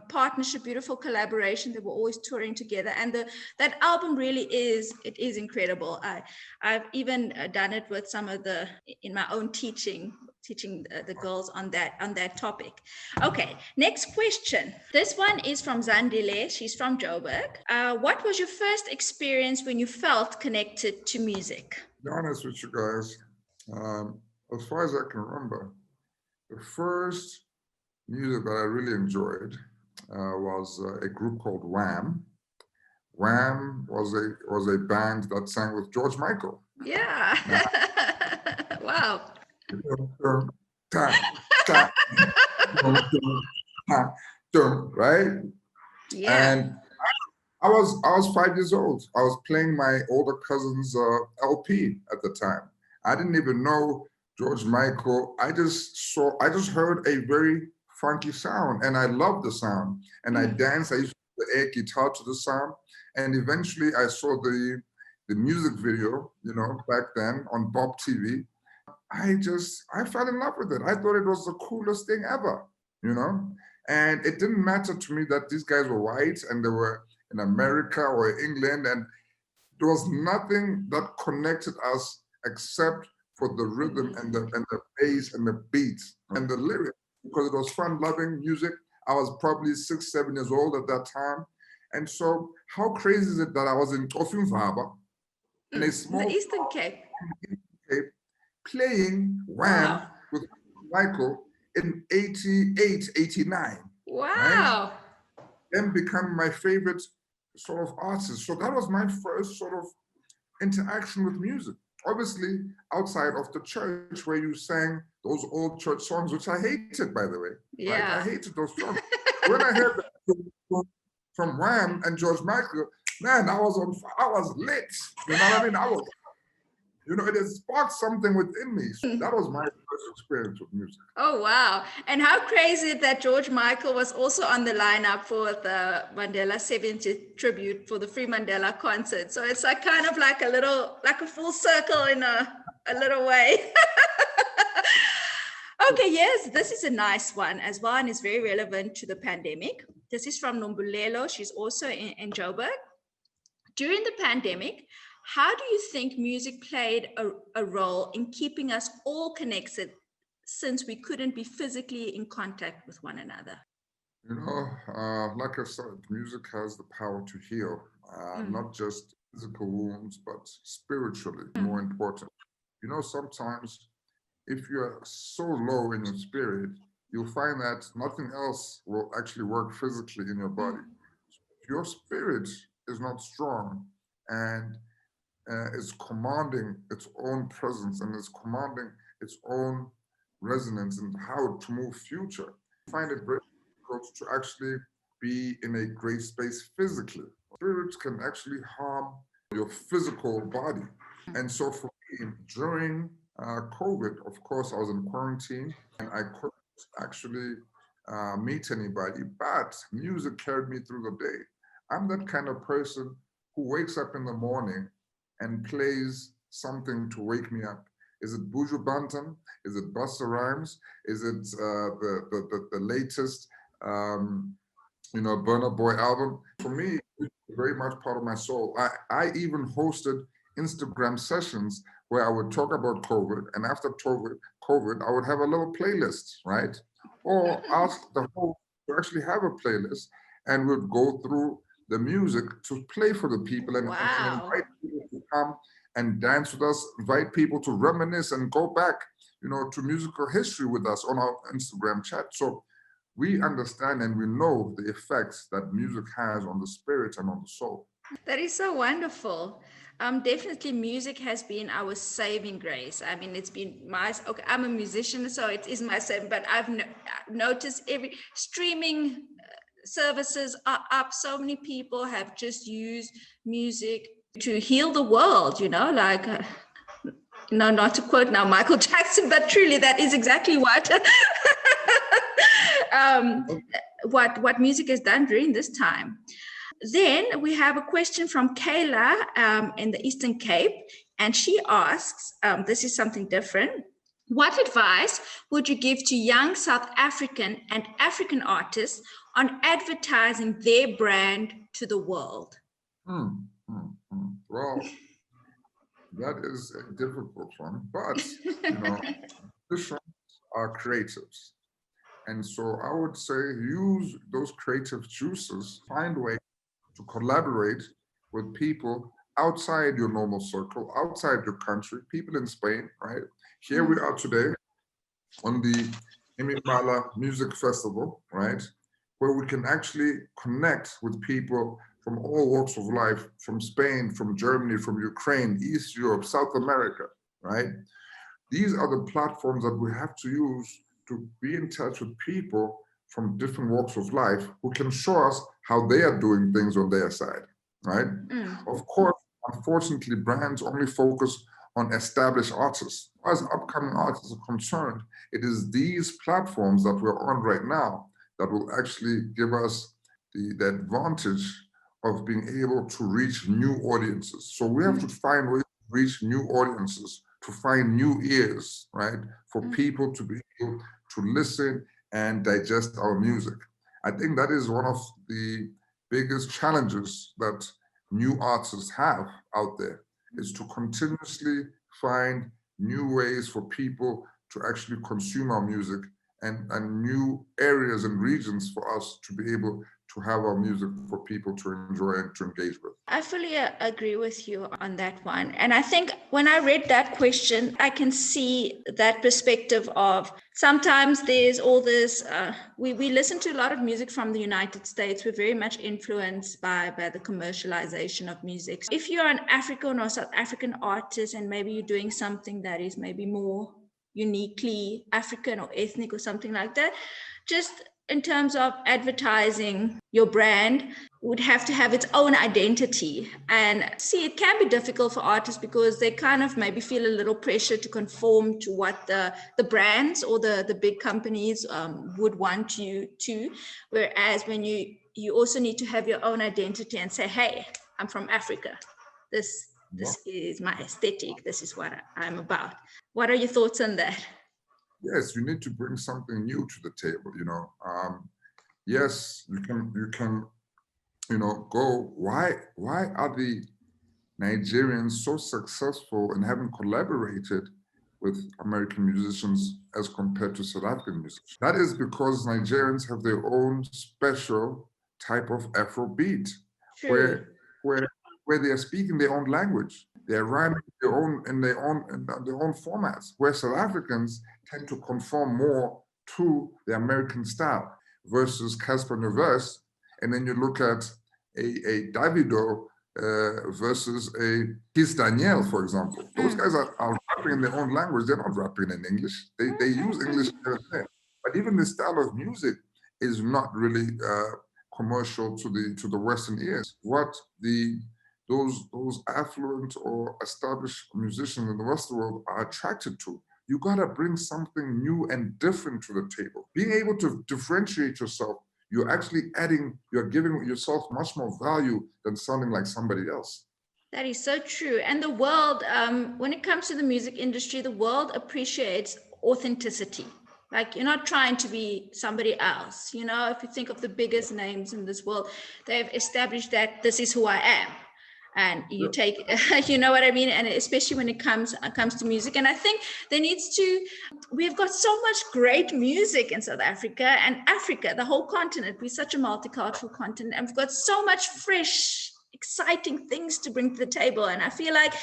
Speaker 2: partnership, beautiful collaboration. They were always touring together, and that album really is incredible. I've even done it with some of in my own teaching the girls on that topic. Okay, next question. This one is from Zandile. She's from Joburg. What was your first experience when you felt connected to music?
Speaker 3: be honest with you guys. Um, as far as I can remember, the first music that I really enjoyed was a group called Wham. Wham was a band that sang with George Michael.
Speaker 2: Yeah.
Speaker 3: Now,
Speaker 2: Wow.
Speaker 3: ta, ta, ta, right?
Speaker 2: Yeah.
Speaker 3: And I was 5 years old. I was playing my older cousin's LP at the time. I didn't even know George Michael. I just heard a very funky sound, and I loved the sound. And I
Speaker 2: Mm.
Speaker 3: danced. I used to play air guitar to the sound. And eventually, I saw the music video, back then on Bob TV. I fell in love with it. I thought it was the coolest thing ever, you know? And it didn't matter to me that these guys were white and they were in America or England, and there was nothing that connected us except for the rhythm and the bass and the beats and the lyrics, because it was fun loving music. I was probably 6, 7 years old at that time. And so how crazy is it that I was in Tofim Vaba in a
Speaker 2: In the
Speaker 3: small
Speaker 2: Eastern Cape.
Speaker 3: Cape playing Wham
Speaker 2: Wow.
Speaker 3: with Michael in 88, 89, right?
Speaker 2: Wow.
Speaker 3: Then become my favorite sort of artist. So that was my first sort of interaction with music. Obviously, outside of the church where you sang those old church songs, which I hated, by the way, right? I
Speaker 2: Yeah.
Speaker 3: hated those songs. When I heard that from Wham and George Michael, man, I was lit. You know what I mean? It has sparked something within me. So that was my first experience with music.
Speaker 2: Oh, wow. And how crazy that George Michael was also on the lineup for the Mandela 70th tribute for the Free Mandela concert. So it's like kind of like a full circle in a little way. Okay, yes, this is a nice one as well, and it's very relevant to the pandemic. This is from Nombulelo. She's also in Joburg. During the pandemic, how do you think music played a role in keeping us all connected since we couldn't be physically in contact with one another?
Speaker 3: Like I said, music has the power to heal,
Speaker 2: Mm.
Speaker 3: not just physical wounds, but spiritually, more
Speaker 2: Mm.
Speaker 3: important. Sometimes if you're so low in your spirit, you'll find that nothing else will actually work physically in your body.
Speaker 2: Mm.
Speaker 3: If your spirit is not strong and is commanding its own presence and is commanding its own resonance and how to move future, you find it very difficult to actually be in a great space physically. Spirits can actually harm your physical body. And so for me, during COVID, of course, I was in quarantine and I couldn't actually meet anybody, but music carried me through the day. I'm that kind of person who wakes up in the morning and plays something to wake me up. Is it Buju Banton? Is it Busta Rhymes? Is it the latest Burna Boy album? For me, it's very much part of my soul. I even hosted Instagram sessions where I would talk about COVID, and after COVID, I would have a little playlist, right? Or ask the host to actually have a playlist, and we'd go through the music to play for the people and
Speaker 2: Wow.
Speaker 3: invite people to come and dance with us, invite people to reminisce and go back, to musical history with us on our Instagram chat. So we understand and we know the effects that music has on the spirit and on the soul.
Speaker 2: That is so wonderful. Definitely, music has been our saving grace. I mean, it's been my, okay, I'm a musician, so it is my saving, but I've noticed every streaming services are up. So many people have just used music to heal the world, like, no, not to quote now Michael Jackson, but truly that is exactly what um, what music has done during this time. Then we have a question from Kayla in the Eastern Cape, and she asks, this is something different. What advice would you give to young South African and African artists on advertising their brand to the world?
Speaker 3: Well, that is a difficult one, but musicians are creatives. And so I would say use those creative juices, find ways to collaborate with people outside your normal circle, outside your country, people in Spain, right? Here we are today on the Imibala Music Festival, right? Where we can actually connect with people from all walks of life, from Spain, from Germany, from Ukraine, East Europe, South America, right? These are the platforms that we have to use to be in touch with people from different walks of life who can show us how they are doing things on their side, right? Of course, unfortunately, brands only focus on established artists. As upcoming artists are concerned, it is these platforms that we're on right now that will actually give us the advantage of being able to reach new audiences. So we have to find ways to reach new audiences, to find new ears, right? For people to be able to listen and digest our music. I think that is one of the biggest challenges that new artists have out there, is to continuously find new ways for people to actually consume our music, and new areas and regions for us to be able to have our music for people to enjoy and to engage with.
Speaker 2: I fully agree with you on that one. And I think when I read that question, I can see that perspective of sometimes there's all this, we listen to a lot of music from the United States. We're very much influenced by the commercialization of music. If you're an African or South African artist and maybe you're doing something that is maybe more uniquely African or ethnic or something like that, just in terms of advertising your brand, would have to have its own identity. And see, it can be difficult for artists because they kind of maybe feel a little pressure to conform to what the brands or the big companies would want you to. Whereas when you also need to have your own identity and say, hey, I'm from Africa. This is my aesthetic. This is what I'm about. What are your thoughts on that?
Speaker 3: Yes, you need to bring something new to the table. Yes, you can, go. Why are the Nigerians so successful in having collaborated with American musicians as compared to South African musicians? That is because Nigerians have their own special type of Afro beat,
Speaker 2: True.
Speaker 3: where they are speaking their own language. They're rhyming in their own formats, where South Africans tend to conform more to the American style versus Casper Nyovest. And then you look at a Davido versus a Kiss Daniel, for example. Those guys are rapping in their own language. They're not rapping in English. They use English here and there. But even the style of music is not really commercial to the Western ears. What those affluent or established musicians in the Western world are attracted to. You gotta bring something new and different to the table. Being able to differentiate yourself, you're giving yourself much more value than sounding like somebody else.
Speaker 2: That is so true. And the world, when it comes to the music industry, the world appreciates authenticity. Like, you're not trying to be somebody else. If you think of the biggest names in this world, they've established that this is who I am. and you take, you know what I mean? And especially when it comes to music. And I think we've got so much great music in South Africa, and Africa, the whole continent, we're such a multicultural continent, and we've got so much fresh, exciting things to bring to the table. And I feel like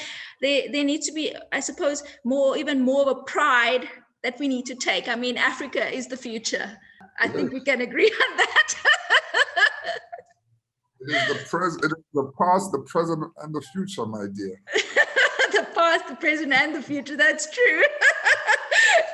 Speaker 2: there needs to be, I suppose, even more of a pride that we need to take. I mean, Africa is the future. I think we can agree on that.
Speaker 3: It is the past, the present, and the future, my dear.
Speaker 2: The past, the present, and the future. That's true.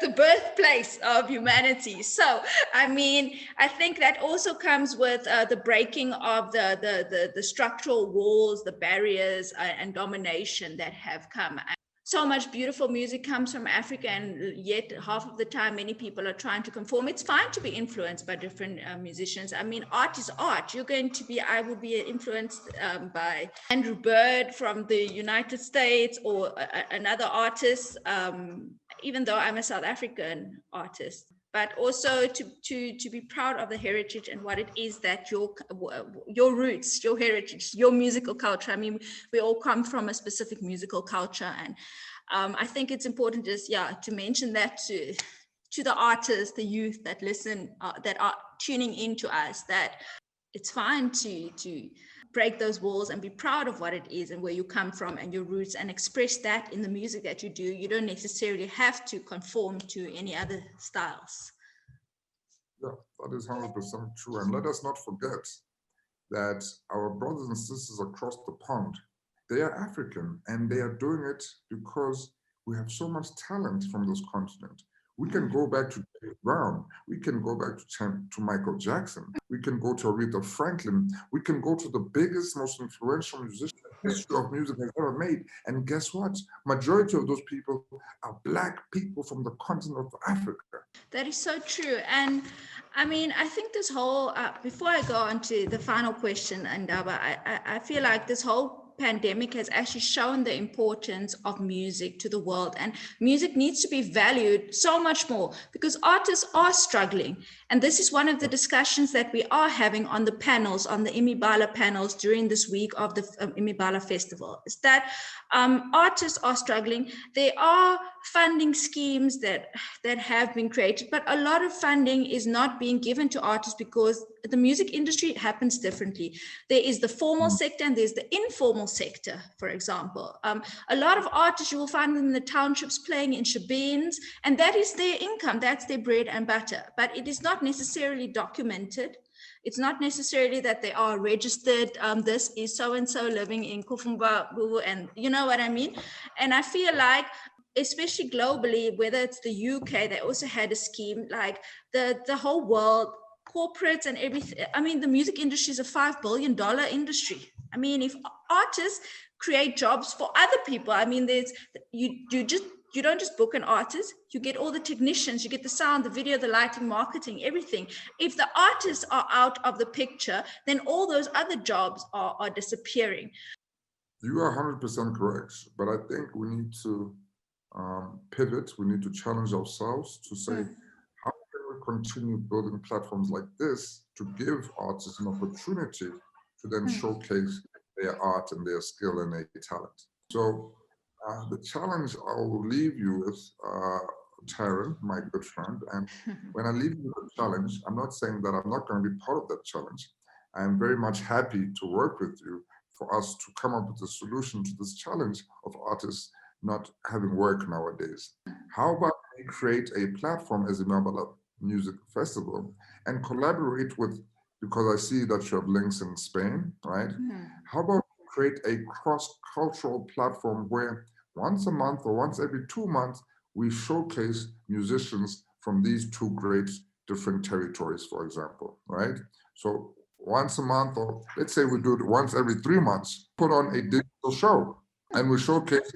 Speaker 2: The birthplace of humanity. So, I mean, I think that also comes with the breaking of the structural walls, the barriers, and domination that have come. So much beautiful music comes from Africa, and yet half of the time many people are trying to conform. It's fine to be influenced by different musicians. I mean, art is art. I will be influenced by Andrew Bird from the United States, or another artist, even though I'm a South African artist. But also to be proud of the heritage and what it is that your roots, your heritage, your musical culture. I mean, we all come from a specific musical culture, and I think it's important to mention that to the artists, the youth that listen, that are tuning into us, that it's fine to break those walls and be proud of what it is and where you come from and your roots, and express that in the music that you do. You don't necessarily have to conform to any other styles.
Speaker 3: Yeah, that is 100% true. And let us not forget that our brothers and sisters across the pond, they are African, and they are doing it because we have so much talent from this continent. We can go back to James Brown. We can go back to Michael Jackson. We can go to Aretha Franklin. We can go to the biggest, most influential musician history of music has ever made. And guess what? Majority of those people are Black people from the continent of Africa.
Speaker 2: That is so true. And I mean, I think this whole, before I go on to the final question, Ndaba, I feel like this whole pandemic has actually shown the importance of music to the world, and music needs to be valued so much more because artists are struggling. And this is one of the discussions that we are having on the panels, on the Imibala panels during this week of the Imibala festival, is that artists are struggling. There are funding schemes that have been created, but a lot of funding is not being given to artists because the music industry happens differently. There is the formal sector and there's the informal sector, for example. A lot of artists you will find in the townships playing in shebeens, and that is their income, that's their bread and butter, but it is not necessarily documented. It's not necessarily that they are registered. This is so-and-so living in Kufumba, and you know what I mean? And I feel like, especially globally, whether it's the UK, they also had a scheme, like the whole world, corporates and everything. I mean, the music industry is a $5 billion industry. I mean, if artists create jobs for other people, I mean, you don't just book an artist, you get all the technicians, you get the sound, the video, the lighting, marketing, everything. If the artists are out of the picture, then all those other jobs are disappearing.
Speaker 3: You are 100% correct, but I think we need to pivot. We need to challenge ourselves to say, how can we continue building platforms like this to give artists an opportunity to then showcase their art and their skill and their talent? So the challenge I will leave you with, Taryn, my good friend, and when I leave you with a challenge, I'm not saying that I'm not going to be part of that challenge. I'm very much happy to work with you for us to come up with a solution to this challenge of artists not having work nowadays. How about we create a platform as Imibala Music Festival and collaborate with, because I see that you have links in Spain, right? How about create a cross-cultural platform where once a month or once every 2 months, we showcase musicians from these two great different territories, for example, right? So once a month, or let's say we do it once every 3 months, put on a digital show and we showcase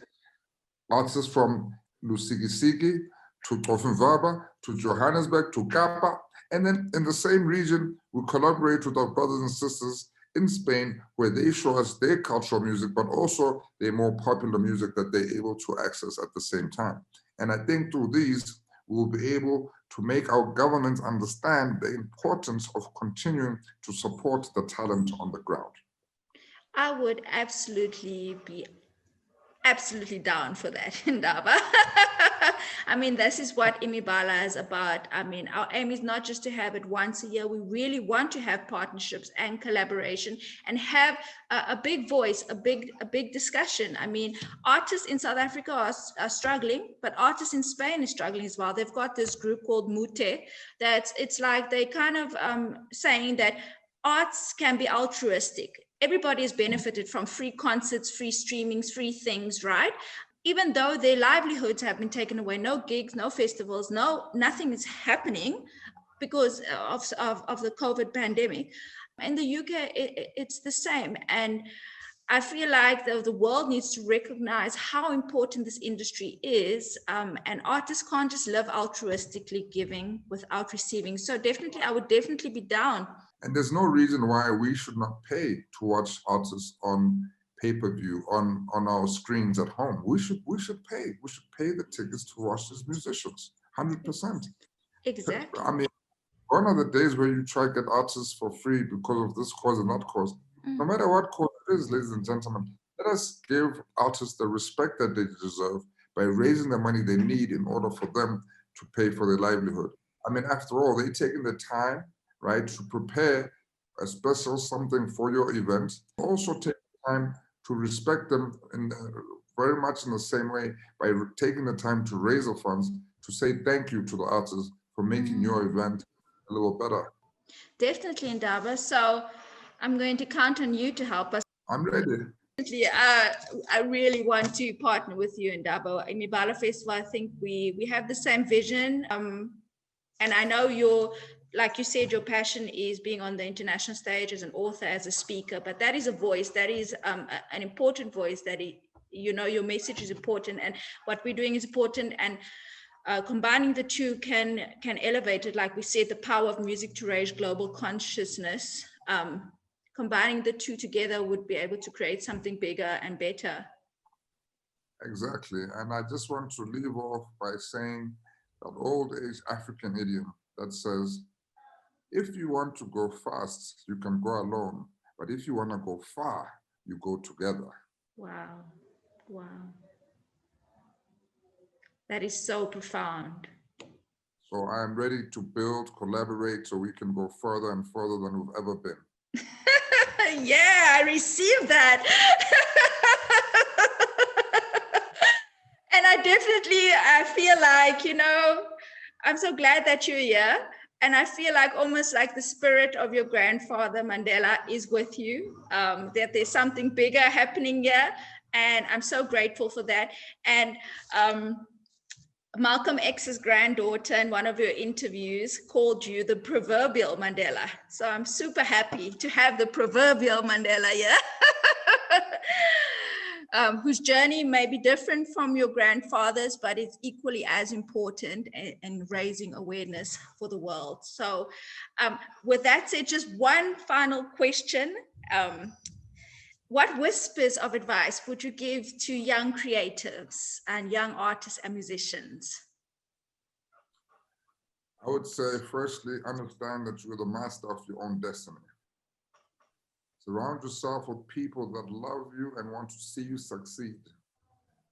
Speaker 3: artists from Lusigisigi to Offenwerba to Johannesburg to Kapa. And then in the same region, we collaborate with our brothers and sisters in Spain, where they show us their cultural music, but also their more popular music that they're able to access at the same time. And I think through these, we'll be able to make our governments understand the importance of continuing to support the talent on the ground.
Speaker 2: I would absolutely down for that, Ndaba. I mean, this is what Imibala is about. I mean, our aim is not just to have it once a year. We really want to have partnerships and collaboration and have a big voice, a big discussion. I mean, artists in South Africa are struggling, but artists in Spain are struggling as well. They've got this group called Mute it's like they kind of saying that arts can be altruistic. Everybody has benefited from free concerts, free streamings, free things, right? Even though their livelihoods have been taken away, no gigs, no festivals, nothing is happening because of the COVID pandemic. In the UK, it's the same. And I feel like the world needs to recognize how important this industry is. And artists can't just live altruistically giving without receiving. So definitely, I would definitely be down.
Speaker 3: And there's no reason why we should not pay to watch artists on pay-per-view, on our screens at home. We should pay. We should pay the tickets to watch these musicians, 100%.
Speaker 2: Exactly.
Speaker 3: I mean, gone are the days where you try to get artists for free because of this cause and that cause. No matter what cause it is, ladies and gentlemen, let us give artists the respect that they deserve by raising the money they need in order for them to pay for their livelihood. I mean, after all, they're taking the time, right, to prepare a special something for your event. Also take time to respect them in very much in the same way by taking the time to raise the funds to say thank you to the artists for making your event a little better.
Speaker 2: Definitely, Ndaba. So I'm going to count on you to help us.
Speaker 3: I'm ready.
Speaker 2: I really want to partner with you, Ndaba. Imibala Festival, I think we have the same vision. And I know like you said, your passion is being on the international stage as an author, as a speaker, but that is a voice, that is an important voice, your message is important and what we're doing is important. And combining the two can elevate it. Like we said, the power of music to raise global consciousness. Combining the two together would be able to create something bigger and better.
Speaker 3: Exactly. And I just want to leave off by saying that old age African idiom that says, if you want to go fast, you can go alone. But if you want to go far, you go together.
Speaker 2: Wow. Wow. That is so profound.
Speaker 3: So I am ready to build, collaborate, so we can go further and further than we've ever been.
Speaker 2: Yeah, I received that. And I feel like, I'm so glad that you're here. And I feel like almost like the spirit of your grandfather Mandela is with you, that there's something bigger happening here. And I'm so grateful for that. And Malcolm X's granddaughter in one of your interviews called you the proverbial Mandela. So I'm super happy to have the proverbial Mandela here. Whose journey may be different from your grandfather's, but it's equally as important in raising awareness for the world. So with that said, just one final question. What whispers of advice would you give to young creatives and young artists and musicians?
Speaker 3: I would say, firstly, understand that you're the master of your own destiny. Surround yourself with people that love you and want to see you succeed.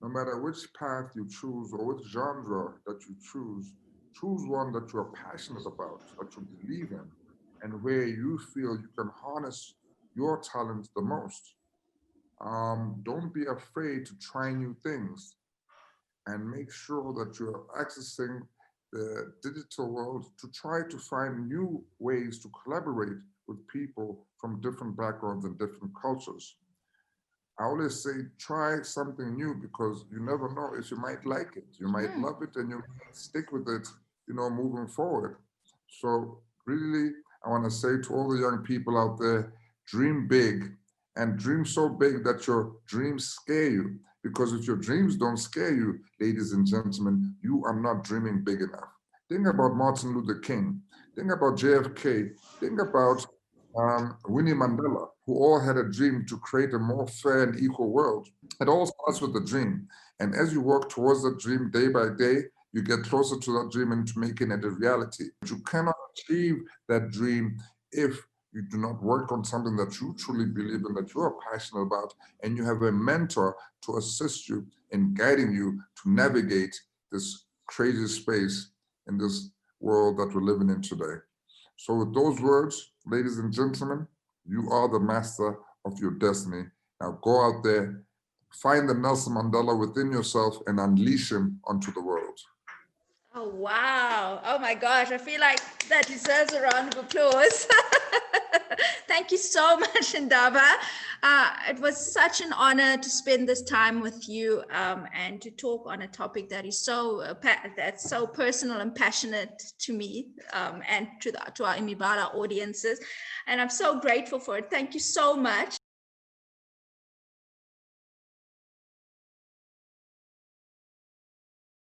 Speaker 3: No matter which path you choose or which genre that you choose one that you're passionate about, that you believe in, and where you feel you can harness your talent the most. Don't be afraid to try new things and make sure that you're accessing the digital world to try to find new ways to collaborate with people from different backgrounds and different cultures. I always say, try something new because you never know if you might like it. You might love it and you might stick with it, moving forward. So really, I want to say to all the young people out there, dream big and dream so big that your dreams scare you. Because if your dreams don't scare you, ladies and gentlemen, you are not dreaming big enough. Think about Martin Luther King. Think about JFK. Think about Winnie Mandela, who all had a dream to create a more fair and equal world. It all starts with a dream. And as you work towards that dream day by day, you get closer to that dream and to making it a reality. But you cannot achieve that dream if you do not work on something that you truly believe in, that you are passionate about, and you have a mentor to assist you in guiding you to navigate this crazy space in this world that we're living in today. So with those words, ladies and gentlemen, you are the master of your destiny. Now go out there, find the Nelson Mandela within yourself and unleash him onto the world.
Speaker 2: Oh, wow. Oh my gosh. I feel like that deserves a round of applause. Thank you so much, Ndaba. It was such an honor to spend this time with you and to talk on a topic that is that's so personal and passionate to me and to our Imibala audiences. And I'm so grateful for it. Thank you so much.